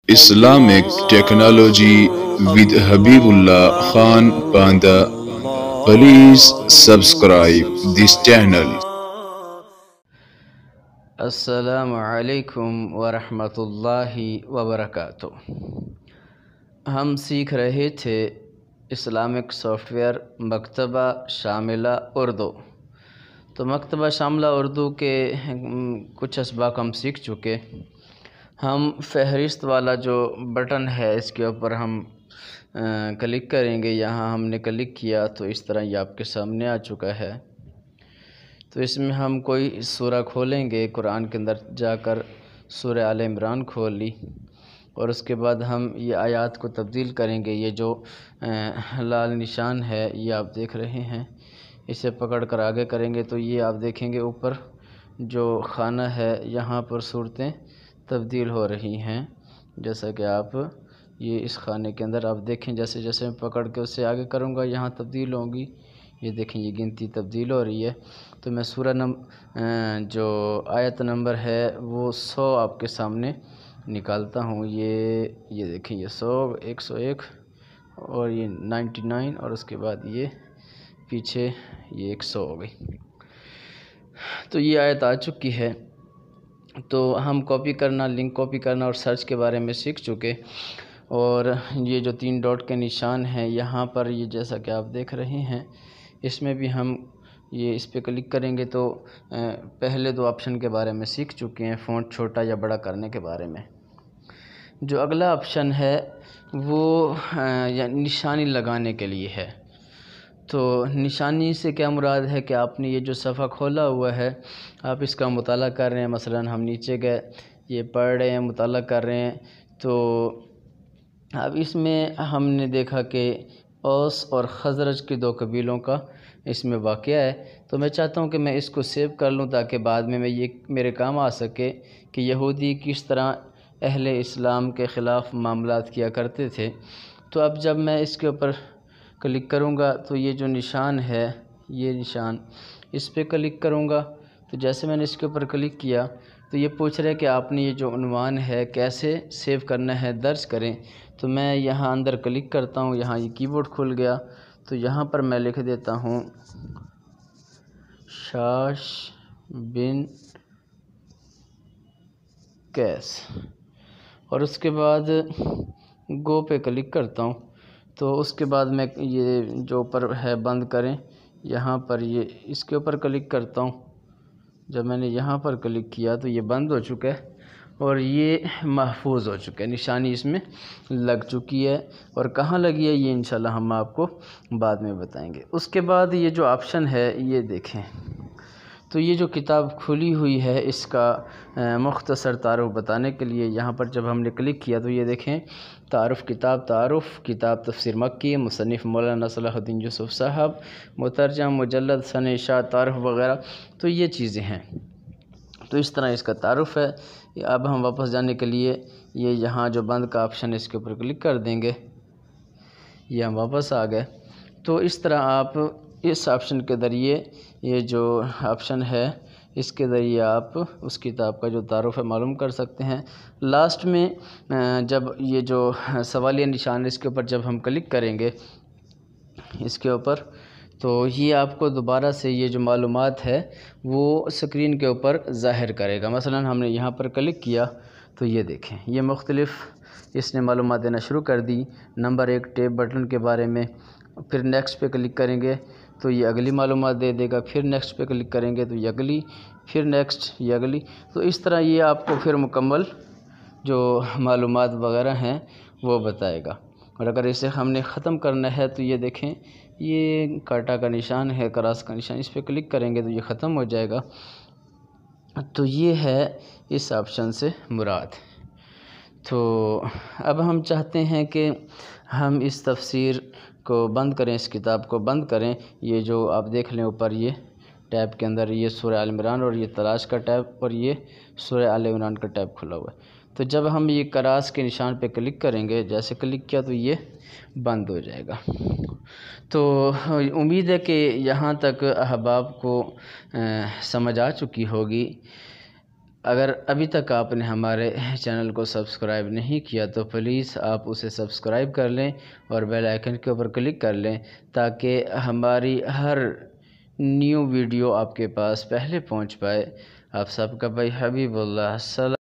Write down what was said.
Islamic Technology with Habibullah Khan Panda. Please subscribe this channel. السلام علیکم ورحمۃ اللہ وبرکاتہ۔ ہم سیکھ رہے تھے اسلامک سافٹ ویئر مکتبہ شاملہ اردو۔ تو مکتبہ شاملہ اردو کے کچھ اسباق ہم سیکھ چکے۔ ہم فہرست والا جو بٹن ہے اس کے اوپر ہم کلک کریں گے۔ یہاں ہم نے کلک کیا تو اس طرح یہ آپ کے سامنے آ چکا ہے۔ تو اس میں ہم کوئی سورہ کھولیں گے، قرآن کے اندر جا کر سورہ آل عمران کھول لی، اور اس کے بعد ہم یہ آیات کو تبدیل کریں گے۔ یہ جو لال نشان ہے یہ آپ دیکھ رہے ہیں، اسے پکڑ کر آگے کریں گے تو یہ آپ دیکھیں گے اوپر جو خانہ ہے یہاں پر صورتیں تبدیل ہو رہی ہیں، جیسا کہ آپ یہ اس خانے کے اندر آپ دیکھیں، جیسے جیسے میں پکڑ کے اسے آگے کروں گا یہاں تبدیل ہوں گی۔ یہ دیکھیں یہ گنتی تبدیل ہو رہی ہے۔ تو میں سورہ جو آیت نمبر ہے وہ 100 آپ کے سامنے نکالتا ہوں۔ یہ دیکھیں یہ 100 101 اور یہ 99 اور اس کے بعد یہ پیچھے یہ 100 ہو گئی۔ تو یہ آیت آ چکی ہے۔ تو ہم کاپی کرنا، لنک کاپی کرنا اور سرچ کے بارے میں سیکھ چکے، اور یہ جو 3 ڈاٹ کے نشان ہیں یہاں پر یہ جیسا کہ آپ دیکھ رہے ہیں، اس میں بھی ہم یہ اس پہ کلک کریں گے تو پہلے 2 آپشن کے بارے میں سیکھ چکے ہیں، فونٹ چھوٹا یا بڑا کرنے کے بارے میں۔ جو اگلا آپشن ہے وہ نشانی لگانے کے لیے ہے۔ تو نشانی سے کیا مراد ہے کہ آپ نے یہ جو صفحہ کھولا ہوا ہے آپ اس کا مطالعہ کر رہے ہیں، مثلا ہم نیچے گئے، یہ پڑھ رہے ہیں، مطالعہ کر رہے ہیں، تو اب اس میں ہم نے دیکھا کہ اوس اور خزرج کے 2 قبیلوں کا اس میں واقعہ ہے۔ تو میں چاہتا ہوں کہ میں اس کو سیو کر لوں تاکہ بعد میں یہ میرے کام آ سکے کہ یہودی کس طرح اہل اسلام کے خلاف معاملات کیا کرتے تھے۔ تو اب جب میں اس کے اوپر کلک کروں گا تو یہ جو نشان ہے، یہ نشان اس پہ کلک کروں گا تو جیسے میں نے اس کے اوپر کلک کیا تو یہ پوچھ رہا ہے کہ آپ نے یہ جو عنوان ہے کیسے سیو کرنا ہے، درج کریں۔ تو میں یہاں اندر کلک کرتا ہوں، یہاں یہ کی بورڈ کھل گیا، تو یہاں پر میں لکھ دیتا ہوں شاش بن قیس، اور اس کے بعد گو پہ کلک کرتا ہوں۔ تو اس کے بعد میں یہ جو اوپر ہے بند کریں، یہاں پر یہ اس کے اوپر کلک کرتا ہوں۔ جب میں نے یہاں پر کلک کیا تو یہ بند ہو چکا ہے اور یہ محفوظ ہو چکا ہے، نشانی اس میں لگ چکی ہے، اور کہاں لگی ہے یہ انشاءاللہ ہم آپ کو بعد میں بتائیں گے۔ اس کے بعد یہ جو آپشن ہے یہ دیکھیں، تو یہ جو کتاب کھلی ہوئی ہے اس کا مختصر تعارف بتانے کے لیے یہاں پر جب ہم نے کلک کیا تو یہ دیکھیں تعارف کتاب تفسیر مکی، مصنف مولانا صلاح الدین یوسف صاحب، مترجم، مجلد، سن اشاعت، تعارف وغیرہ، تو یہ چیزیں ہیں۔ تو اس طرح اس کا تعارف ہے۔ اب ہم واپس جانے کے لیے یہ یہاں جو بند کا آپشن اس کے اوپر کلک کر دیں گے، یہ ہم واپس آ گئے۔ تو اس طرح آپ اس آپشن کے ذریعے، یہ جو آپشن ہے اس کے ذریعے آپ اس کتاب کا جو تعارف ہے معلوم کر سکتے ہیں۔ لاسٹ میں جب یہ جو سوالیہ نشان اس کے اوپر جب ہم کلک کریں گے اس کے اوپر، تو یہ آپ کو دوبارہ سے یہ جو معلومات ہے وہ اسکرین کے اوپر ظاہر کرے گا۔ مثلا ہم نے یہاں پر کلک کیا تو یہ دیکھیں یہ مختلف اس نے معلومات دینا شروع کر دی۔ نمبر 1 ٹیپ بٹن کے بارے میں، پھر نیکسٹ پہ کلک کریں گے تو یہ اگلی معلومات دے دے گا، پھر نیکسٹ پہ کلک کریں گے تو یہ اگلی، پھر نیکسٹ یہ اگلی۔ تو اس طرح یہ آپ کو پھر مکمل جو معلومات وغیرہ ہیں وہ بتائے گا۔ اور اگر اسے ہم نے ختم کرنا ہے تو یہ دیکھیں یہ کاٹا کا نشان ہے، کراس کا نشان، اس پہ کلک کریں گے تو یہ ختم ہو جائے گا۔ تو یہ ہے اس آپشن سے مراد۔ تو اب ہم چاہتے ہیں کہ ہم اس تفسیر کو بند کریں، اس کتاب کو بند کریں۔ یہ جو آپ دیکھ لیں اوپر یہ ٹیب کے اندر یہ سورہ آل عمران اور یہ تلاش کا ٹیب اور یہ سورہ آل عمران کا ٹیب کھلا ہوا ہے۔ تو جب ہم یہ کراس کے نشان پہ کلک کریں گے، جیسے کلک کیا تو یہ بند ہو جائے گا۔ تو امید ہے کہ یہاں تک احباب کو سمجھ آ چکی ہوگی۔ اگر ابھی تک آپ نے ہمارے چینل کو سبسکرائب نہیں کیا تو پلیز آپ اسے سبسکرائب کر لیں اور بیل آئیکن کے اوپر کلک کر لیں تاکہ ہماری ہر نیو ویڈیو آپ کے پاس پہلے پہنچ پائے۔ آپ سب کا بھائی حبیب اللہ، السلام